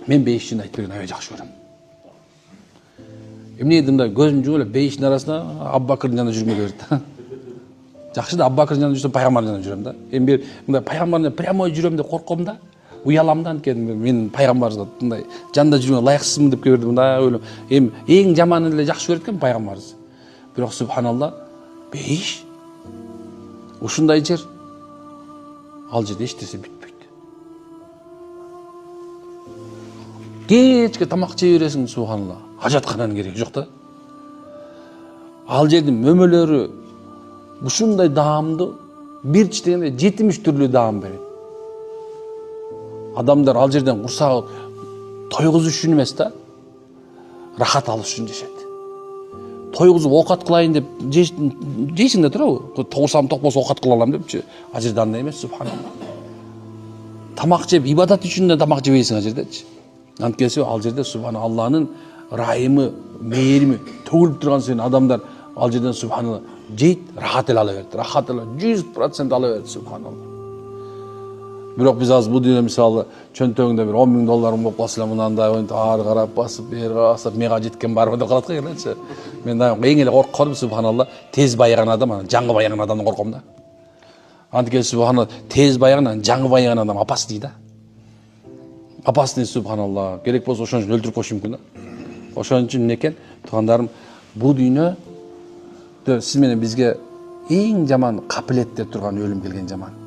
Мен бейішін айтып берген аябай жақсы көрем. Эмне мындай көзүм жұмып эле бейиштин арасында Абубакырдын жанында жүргүм келип берет. Жакшы да Абубакырдын жанында жүрсөм пайгамбардын жанында жүрөм да. Эми бир мындай пайгамбардын прямой жүрөм деп корком да. Уялам да анткени мен пайгамбарга мындай жанында жүргөнгө ылайыксызмын деп келип бердим. Мындай ойлом. Эми эң жаманын эле жакшы көрөт экен пайгамбарыбыз. Бирок субханалла бейиш ушундай жер ал жерде эч нерсе бүтпөйт. Кечке тамак жей бересиң субханалла. Ажаткананын кереги жок да. Ал жердин мөмөлөрү ушундай даамдуу бир читегенде 70 түрлүү даам берет. Адамдар ал жерден курсагы тойгузуш үчүн эмес да, рахат алыш үчүн жашайт. Тойгузуп оокат кылайын деп жейсиң да турабы? Тогусам ток болсо оокат кыла алам депчи. Ал жерде андай эмес субханалла. Тамак жеп ибадат үчүн да тамак жебейсиң ал жердечи. Анткени ал жерде субхана Алланын райымы, мээрими төгүлүп турган сен адамдар ал жерден субханалла жейт, рахат эле ала берет. Рахат эле 100% ала берет субханалла. Бирок биз азыр бул дүйнө мисалы чөнтөгүндө бир 10 000 долларың болуп калса эле мынандай ары карап басып, бери басып, мага жеткен барбы деп калат го элечи. Мен дайым эң эле коркконым субханалла тез байыган адам, анан жаңы байыган адамдан корком да. Анткени субханалла тез байыган, жаңы байыган адам опасный да. Опасный субханалла. Керек болсо ошон үчүн өлтүрүп коюшу мүмкүн да. Ошон үчүн эмне экен? Туугандарым, бул дүйнө сиз менен бизге эң жаман капилетте турган өлүм келген жаман.